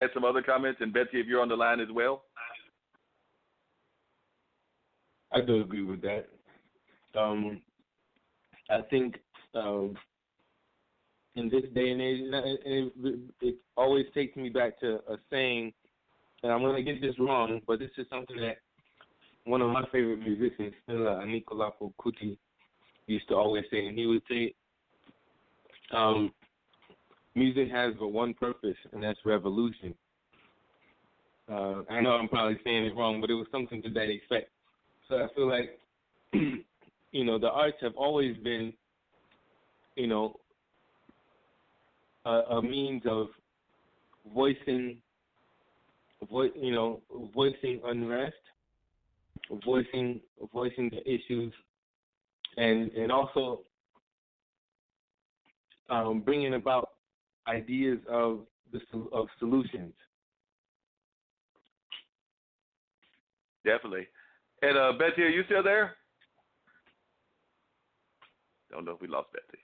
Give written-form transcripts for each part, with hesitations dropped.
add some other comments? And Betsy, if you're on the line as well. I do agree with that. I think in this day and age, it always takes me back to a saying, and I'm going to get this wrong, but this is something that one of my favorite musicians, Nicolafo Kuti, used to always say, and he would say, music has but one purpose, and that's revolution. I know I'm probably saying it wrong, but it was something to that effect. So I feel like, the arts have always been, a means of voicing unrest, voicing the issues, and also bringing about ideas of solutions. Definitely. And Betsy, are you still there? Don't know if we lost Betsy.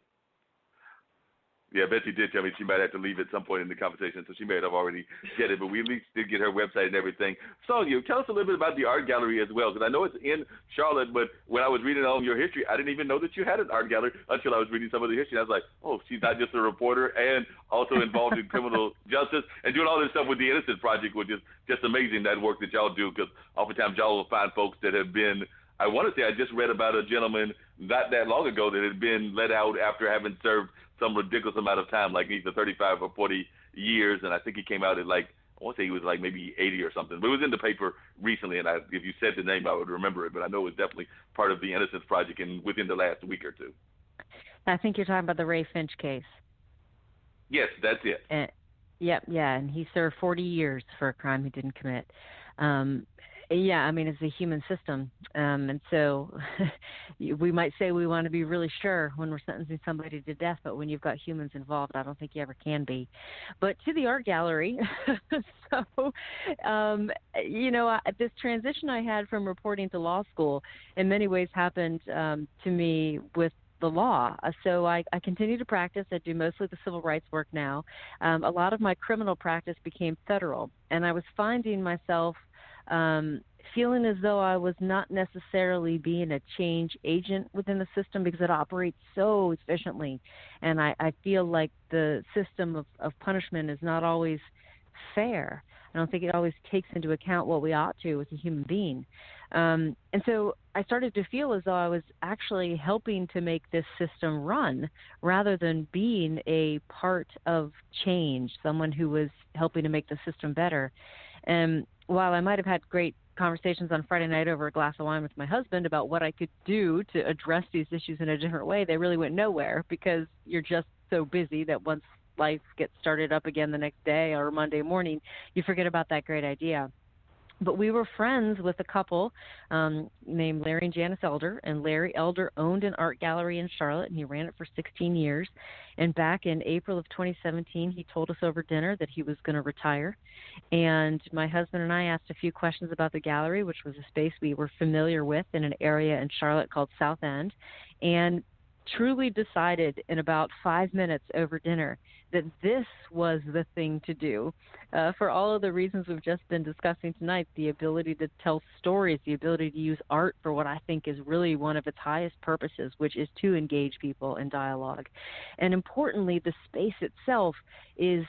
Yeah, Betsy did tell me she might have to leave at some point in the conversation, so she may have already get it, but we at least did get her website and everything. Sonya, tell us a little bit about the art gallery as well, because I know it's in Charlotte, but when I was reading on your history, I didn't even know that you had an art gallery until I was reading some of the history. I was like, oh, she's not just a reporter and also involved in criminal justice and doing all this stuff with the Innocent Project, which is just amazing, that work that y'all do, because oftentimes y'all will find folks that have been, I want to say, I just read about a gentleman not that long ago that had been let out after having served some ridiculous amount of time, like either 35 or 40 years, and I think he came out at I want to say he was maybe 80 or something, but it was in the paper recently, and if you said the name, I would remember it, but I know it was definitely part of the Innocence Project within the last week or two. I think you're talking about the Ray Finch case. Yes, that's it. And he served 40 years for a crime he didn't commit. It's a human system. And so we might say we want to be really sure when we're sentencing somebody to death, but when you've got humans involved, I don't think you ever can be. But to the art gallery, this transition I had from reporting to law school in many ways happened to me with the law. So I continue to practice. I do mostly the civil rights work now. A lot of my criminal practice became federal, and I was finding myself feeling as though I was not necessarily being a change agent within the system because it operates so efficiently. And I feel like the system of punishment is not always fair. I don't think it always takes into account what we ought to as a human being. And so I started to feel as though I was actually helping to make this system run rather than being a part of change, someone who was helping to make the system better. And while I might have had great conversations on Friday night over a glass of wine with my husband about what I could do to address these issues in a different way, they really went nowhere because you're just so busy that once life gets started up again the next day or Monday morning, you forget about that great idea. But we were friends with a couple named Larry and Janice Elder, and Larry Elder owned an art gallery in Charlotte, and he ran it for 16 years. And back in April of 2017, he told us over dinner that he was going to retire. And my husband and I asked a few questions about the gallery, which was a space we were familiar with in an area in Charlotte called South End, and truly decided in about 5 minutes over dinner that this was the thing to do. For all of the reasons we've just been discussing tonight, the ability to tell stories, the ability to use art for what I think is really one of its highest purposes, which is to engage people in dialogue. And importantly, the space itself is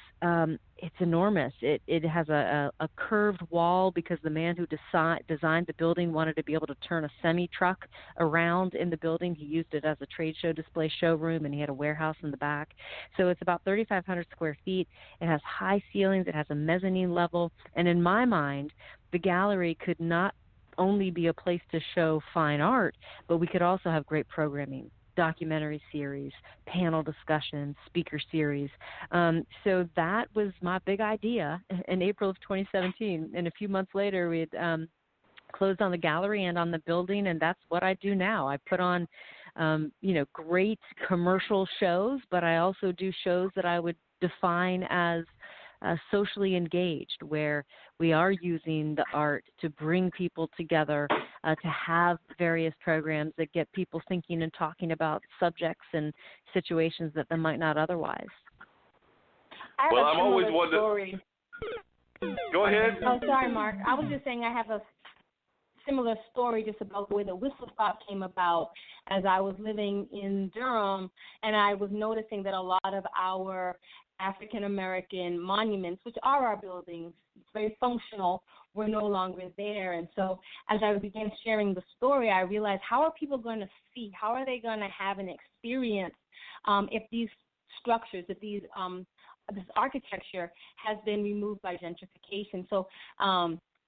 it's enormous. It has a curved wall because the man who designed the building wanted to be able to turn a semi-truck around in the building. He used it as a trade show display showroom, and he had a warehouse in the back. So it's about 3,500 square feet. It has high ceilings. It has a mezzanine level. And in my mind, the gallery could not only be a place to show fine art, but we could also have great programming, documentary series, panel discussions, speaker series. So that was my big idea in April of 2017. And a few months later, we had closed on the gallery and on the building, and that's what I do now. I put on, great commercial shows, but I also do shows that I would define as socially engaged, where we are using the art to bring people together, to have various programs that get people thinking and talking about subjects and situations that they might not otherwise. I have a similar story. Go ahead. Oh, sorry, Mark. I was just saying I have a similar story just about the way the whistle stop came about as I was living in Durham, and I was noticing that a lot of our African-American monuments, which are our buildings, very functional, were no longer there. And so as I began sharing the story, I realized, how are people going to see? How are they going to have an experience if these structures, if these this architecture has been removed by gentrification? So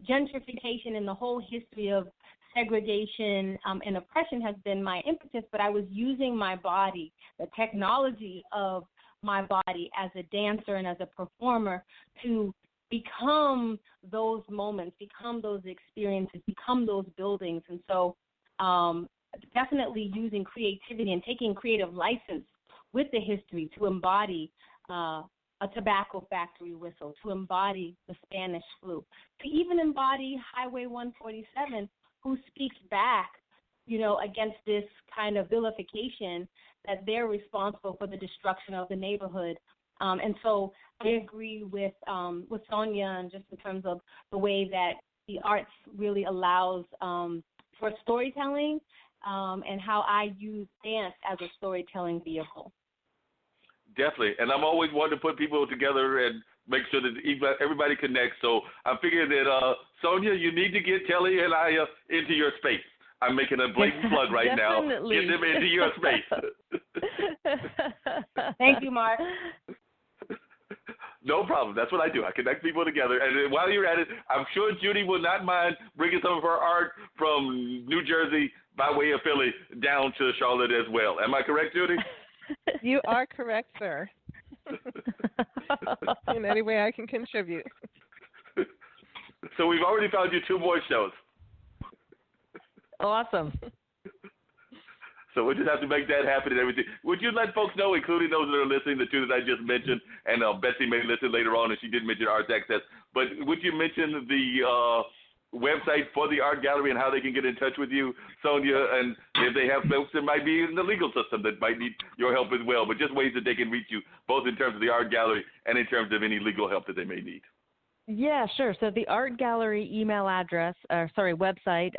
gentrification and the whole history of segregation and oppression has been my impetus, but I was using my body, the technology of my body as a dancer and as a performer to become those moments, become those experiences, become those buildings. And so definitely using creativity and taking creative license with the history to embody a tobacco factory whistle, to embody the Spanish flu, to even embody Highway 147, who speaks back, against this kind of vilification that they're responsible for the destruction of the neighborhood. And so I agree with Sonya, and just in terms of the way that the arts really allows for storytelling and how I use dance as a storytelling vehicle. Definitely, and I'm always wanting to put people together and make sure that everybody connects. So I'm figuring that, Sonya, you need to get Teli and Aya into your space. I'm making a blatant plug right now. Get them into your space. Thank you, Mark. No problem. That's what I do. I connect people together. And while you're at it, I'm sure Judy will not mind bringing some of her art from New Jersey by way of Philly down to Charlotte as well. Am I correct, Judy? You are correct, sir. In any way I can contribute. So we've already found you 2 more shows. Awesome. So we'll just have to make that happen and everything. Would you let folks know, including those that are listening, the 2 that I just mentioned, and Betsy may listen later on, and she did mention Arts Access, but would you mention the website for the art gallery and how they can get in touch with you, Sonya, and if they have folks that might be in the legal system that might need your help as well, but just ways that they can reach you, both in terms of the art gallery and in terms of any legal help that they may need. Yeah, sure. So the art gallery website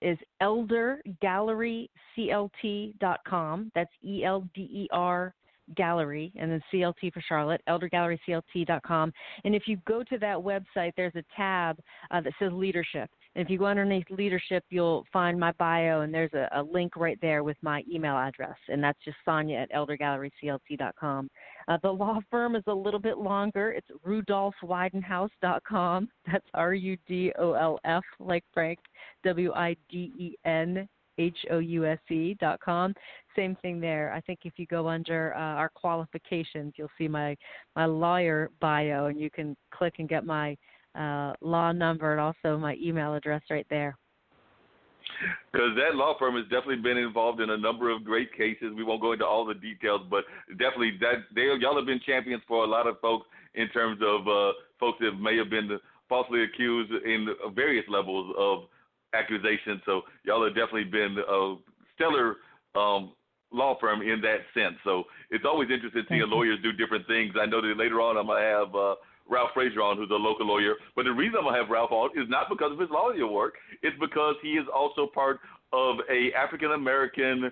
is eldergalleryclt.com. That's ELDER gallery, and then CLT for Charlotte, eldergalleryclt.com. And if you go to that website, there's a tab that says leadership. And if you go underneath leadership, you'll find my bio, and there's a link right there with my email address, and that's just Sonya at eldergalleryclt.com. The law firm is a little bit longer. It's rudolphwidenhouse.com. That's RUDOLF, like Frank, WIDENHOUSE.com. Same thing there. I think if you go under our qualifications, you'll see my lawyer bio, and you can click and get my law number and also my email address right there. Because that law firm has definitely been involved in a number of great cases. We won't go into all the details, but definitely y'all have been champions for a lot of folks in terms of folks that may have been falsely accused in various levels of accusations. So y'all have definitely been a stellar law firm in that sense. So it's always interesting seeing lawyers do different things. I know that later on I'm going to have Ralph Frazier on, who's a local lawyer. But the reason I'm going to have Ralph on is not because of his lawyer work. It's because he is also part of a African-American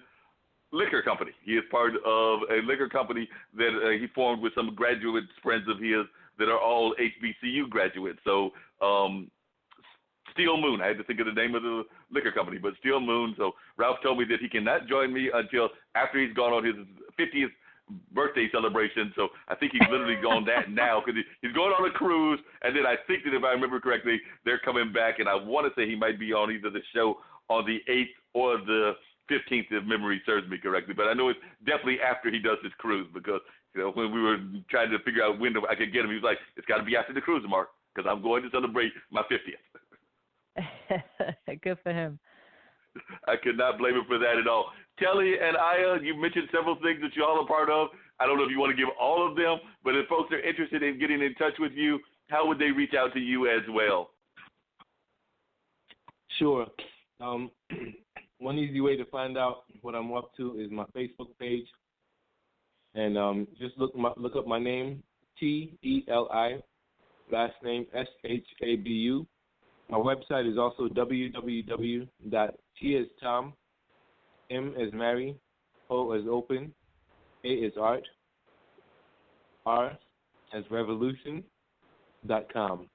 liquor company. He is part of a liquor company that he formed with some graduate friends of his that are all HBCU graduates. So Steel Moon, I had to think of the name of the liquor company, but Steel Moon. So Ralph told me that he cannot join me until after he's gone on his 50th birthday celebration. So I think he's literally gone that now because he's going on a cruise, and then I think that if I remember correctly, they're coming back, and I want to say he might be on either the show on the 8th or the 15th, if memory serves me correctly. But I know it's definitely after he does his cruise, because when we were trying to figure out when I could get him, he was like, it's got to be after the cruise, Mark, because I'm going to celebrate my 50th. Good for him. I could not blame him for that at all. Teli and Aya, you mentioned several things that you all are part of. I don't know if you want to give all of them, but if folks are interested in getting in touch with you, how would they reach out to you as well? Sure. One easy way to find out what I'm up to is my Facebook page, and just look up my name, Teli last name Shabu. My website is also www.T as Tom, M as Mary, O as Open, A as Art, R as Revolution.com.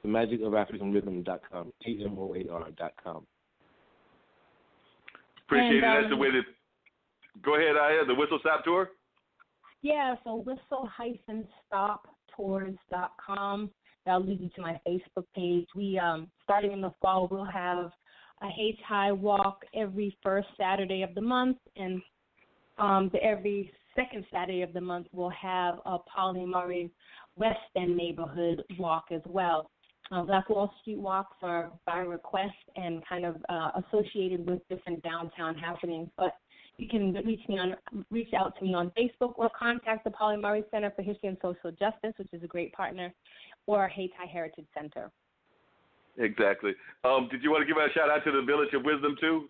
The Magic of African Rhythm.com. TMOAR.com. Appreciate it. That's the way to. Go ahead, Aya. The Whistle Stop Tour. Yeah, so whistle-stoptours.com. That'll lead you to my Facebook page. We starting in the fall, we'll have a Haiti walk every first Saturday of the month, and every second Saturday of the month we'll have a Polly Murray West End neighborhood walk as well. Black Wall Street walks are by request and kind of associated with different downtown happenings, but you can reach out to me on Facebook or contact the Polly Murray Center for History and Social Justice, which is a great partner, or Haiti Heritage Center. Exactly. Did you want to give a shout out to the Village of Wisdom too?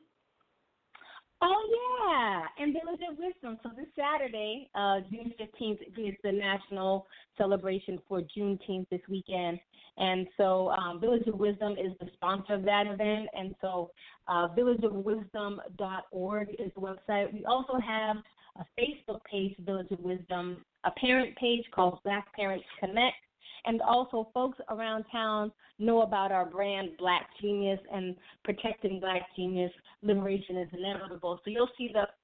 Oh, yeah, and Village of Wisdom. So this Saturday, June 15th, is the national celebration for Juneteenth this weekend. And so Village of Wisdom is the sponsor of that event. And so villageofwisdom.org is the website. We also have a Facebook page, Village of Wisdom, a parent page called Black Parents Connect. And also folks around town know about our brand, Black Genius, and protecting Black Genius. Liberation is inevitable. So you'll see that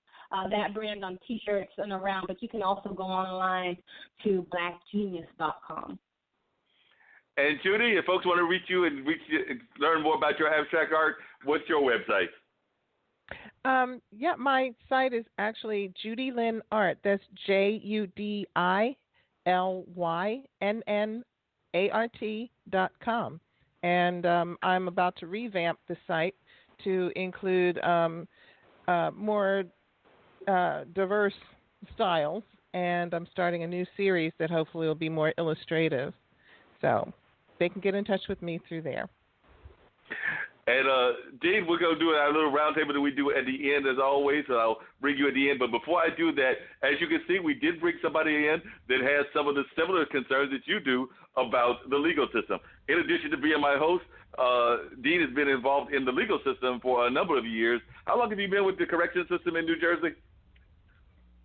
brand on T-shirts and around, but you can also go online to blackgenius.com. And Judy, if folks want to reach you and learn more about your abstract art, what's your website? My site is actually JudiLynn Art. That's JudiLynnart.com. And I'm about to revamp the site to include more diverse styles, and I'm starting a new series that hopefully will be more illustrative. So they can get in touch with me through there. And, Dean, we're going to do our little roundtable that we do at the end, as always, so I'll bring you at the end. But before I do that, as you can see, we did bring somebody in that has some of the similar concerns that you do about the legal system. In addition to being my host, Dean has been involved in the legal system for a number of years. How long have you been with the correction system in New Jersey?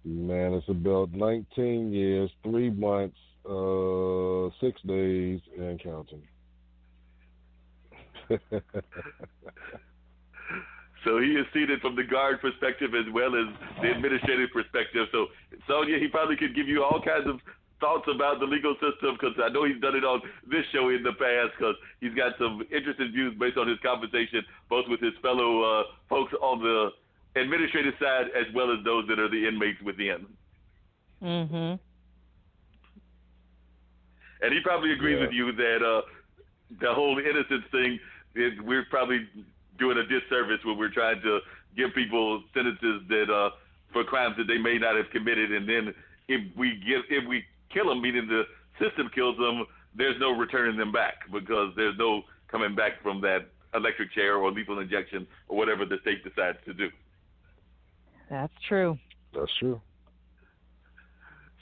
Man, it's about 19 years, 3 months, 6 days, and counting. So he is seated from the guard perspective as well as the administrative perspective. So, Sonya, he probably could give you all kinds of thoughts about the legal system, because I know he's done it on this show in the past, because he's got some interesting views based on his conversation, both with his fellow folks on the administrative side as well as those that are the inmates within. Mm-hmm. And he probably agrees with you that the whole innocence thing, we're probably doing a disservice when we're trying to give people sentences that for crimes that they may not have committed, and then if we kill them, meaning the system kills them, there's no returning them back, because there's no coming back from that electric chair or lethal injection or whatever the state decides to do. That's true. That's true.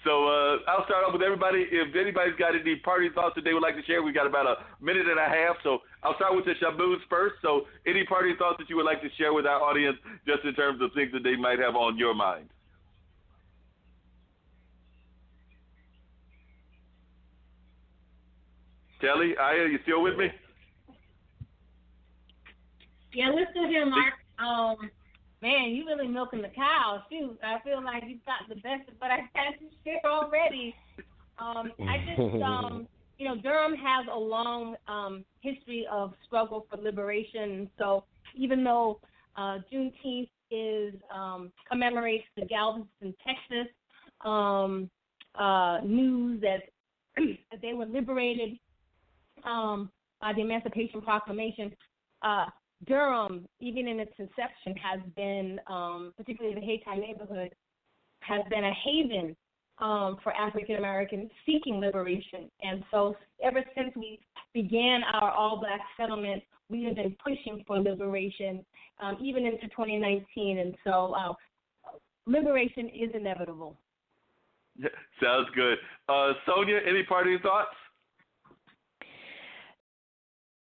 So I'll start off with everybody. If anybody's got any party thoughts that they would like to share, we've got about a minute and a half. So I'll start with the Shabus first. So any party thoughts that you would like to share with our audience, just in terms of things that they might have on your mind? Teli, Aya, you still with me? Yeah, we're still here, Mark. Man, you really milking the cow. Shoot, I feel like you've got the best of what I had to share already. Durham has a long history of struggle for liberation. So even though Juneteenth commemorates the Galveston, Texas news that they were liberated by the Emancipation Proclamation, Durham, even in its inception, has been, particularly the Hayti neighborhood, has been a haven for African Americans seeking liberation. And so ever since we began our all-black settlement, we have been pushing for liberation, even into 2019. And so liberation is inevitable. Sounds good. Sonya, any parting thoughts?